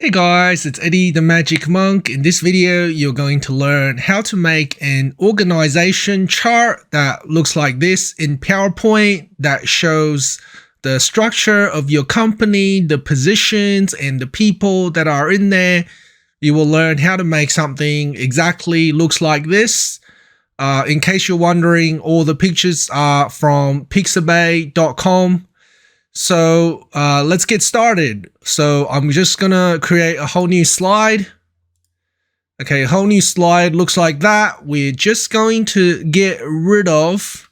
Hey guys, it's Eddie the Magic Monk. In this video, you're going to learn how to make an organization chart that looks like this in PowerPoint that shows the structure of your company, the positions, and the people that are in there. You will learn how to make something exactly looks like this. In case you're wondering, all the pictures are from pixabay.com. So let's get started. So I'm just gonna create a whole new slide. Okay, a whole new slide looks like that. We're just going to get rid of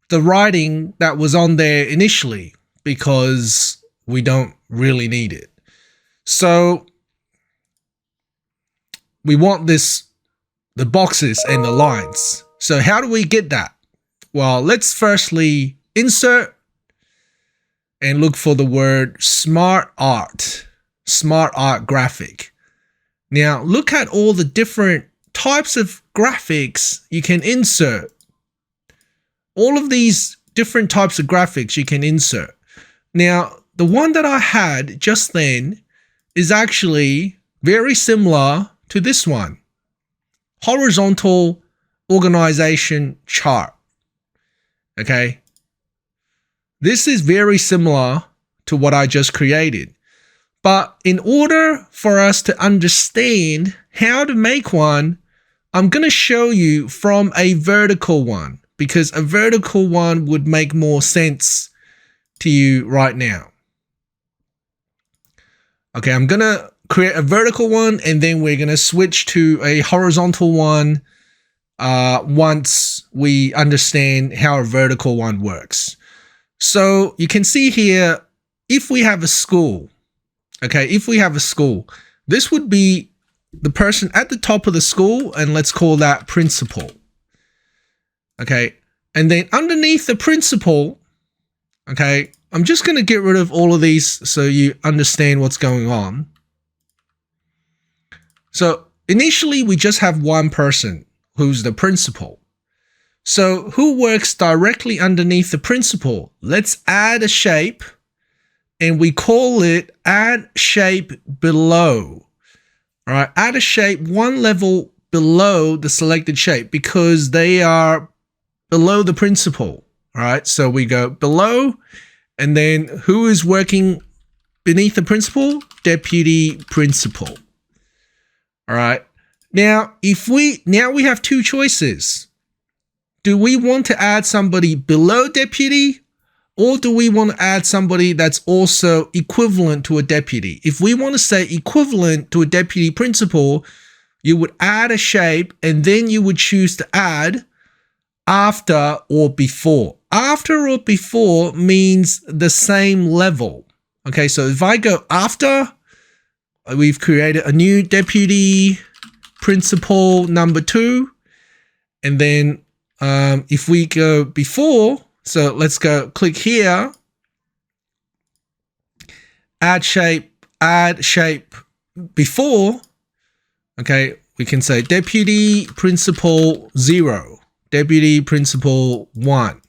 the writing that was on there initially because we don't really need it. So we want the boxes and the lines. So how do we get that? Well, let's firstly insert and look for the word smart art graphic. Now look at all the different types of graphics you can insert. All of these different types of graphics you can insert. Now the one that I had just then is actually very similar to this one. Horizontal organization chart. Okay. This is very similar to what I just created. But in order for us to understand how to make one, I'm going to show you from a vertical one because a vertical one would make more sense to you right now. Okay, I'm going to create a vertical one and then we're going to switch to a horizontal one once we understand how a vertical one works. So you can see here, if we have a school, okay, if we have a school, this would be the person at the top of the school, and let's call that principal. Okay, and then underneath the principal, okay, I'm just going to get rid of all of these so you understand what's going on. So initially, we just have one person who's the principal. So who works directly underneath the principal? Let's add a shape and we call it add shape below. All right, add a shape one level below the selected shape because they are below the principal. All right, so we go below and then who is working beneath the principal? Deputy principal. All right, now we have two choices. Do we want to add somebody below deputy or do we want to add somebody that's also equivalent to a deputy? If we want to say equivalent to a deputy principal, you would add a shape and then you would choose to add after or before. After or before means the same level. Okay, so if I go after, we've created a new deputy principal number 2, and then if we go before, so let's go click here, add shape before, okay, we can say deputy principal 0, deputy principal 1,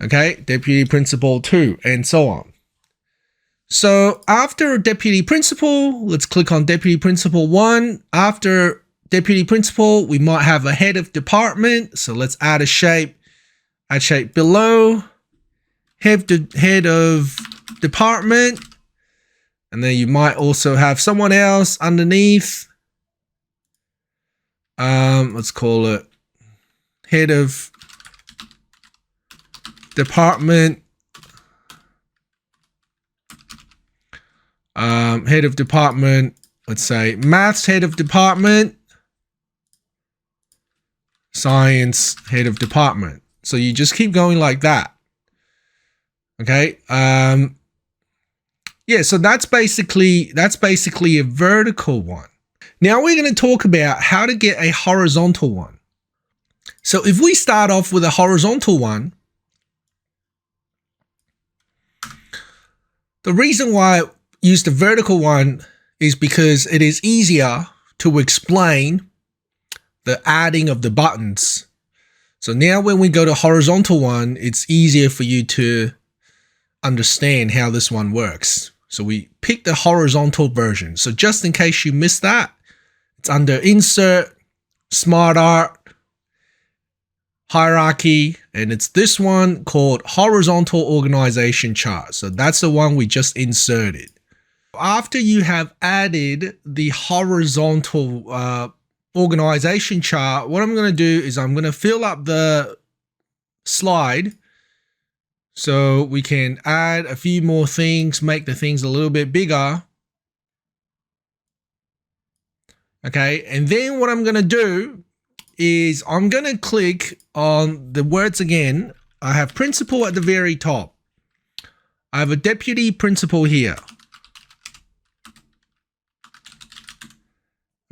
okay, deputy principal 2, and so on. So after deputy principal, let's click on deputy principal 1. After deputy principal, we might have a head of department. So let's add a shape, add shape below, head of department. And then you might also have someone else underneath. Let's call it head of department. Head of department, let's say maths head of department. Science head of department. So you just keep going like that. Okay. Yeah, so that's basically a vertical one. Now we're going to talk about how to get a horizontal one. So if we start off with a horizontal one, the reason why I use the vertical one is because it is easier to explain the adding of the buttons. So now when we go to horizontal one, it's easier for you to understand how this one works. So we pick the horizontal version. So just in case you missed that, it's under Insert, Smart Art, Hierarchy, and it's this one called Horizontal Organization Chart. So that's the one we just inserted. After you have added the horizontal organization chart, what I'm going to do is I'm going to fill up the slide so we can add a few more things, make the things a little bit bigger. Okay, and then what I'm going to do is I'm going to click on the words again. I have principal at the very top. I have a deputy principal here.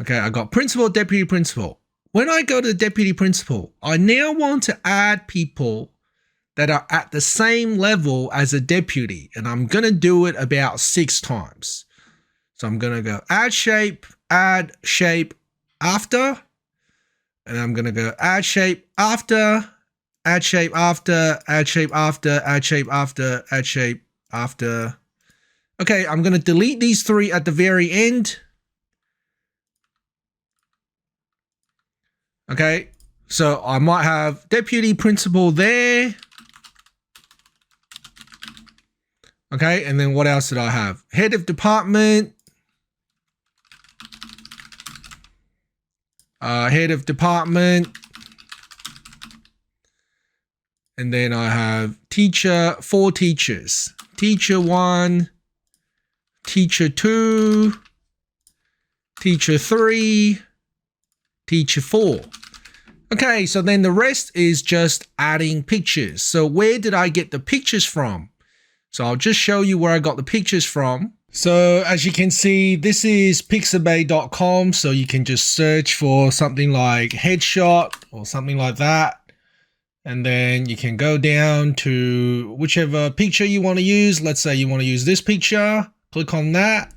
Okay, I got principal, deputy principal. When I go to the deputy principal, I now want to add people that are at the same level as a deputy, and I'm going to do it about 6 times. So I'm going to go add shape after, and I'm going to go add shape after, add shape after, add shape after, add shape after, add shape after. Okay, I'm going to delete these 3 at the very end. Okay, so I might have deputy principal there. Okay, and then what else did I have? Head of department. Head of department. And then I have teacher, 4 teachers. Teacher 1, teacher 2, teacher 3, teacher 4. Okay, so then the rest is just adding pictures. So where did I get the pictures from? So I'll just show you where I got the pictures from. So as you can see, this is pixabay.com. So you can just search for something like headshot or something like that. And then you can go down to whichever picture you want to use. Let's say you want to use this picture. Click on that.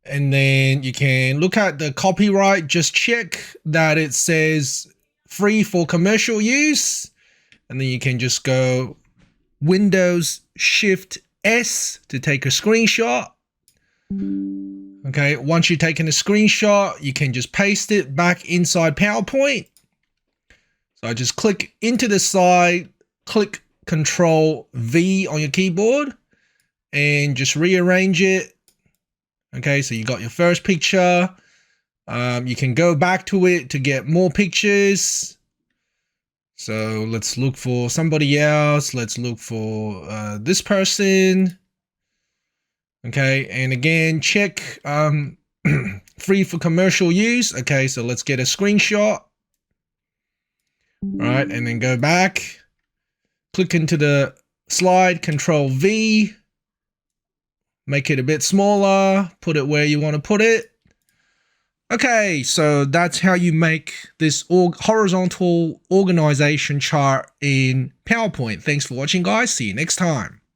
And then you can look at the copyright. Just check that it says free for commercial use. And then you can just go Windows Shift S to take a screenshot. Okay, once you've taken a screenshot, you can just paste it back inside PowerPoint. So I just click into the side, click Control V on your keyboard and just rearrange it. Okay, so you got your first picture. You can go back to it to get more pictures. So let's look for somebody else. Let's look for this person. Okay, and again, check free for commercial use. Okay, so let's get a screenshot. All right, and then go back. Click into the slide, Control V. Make it a bit smaller. Put it where you want to put it. Okay, so that's how you make this horizontal organization chart in PowerPoint. Thanks for watching, guys. See you next time.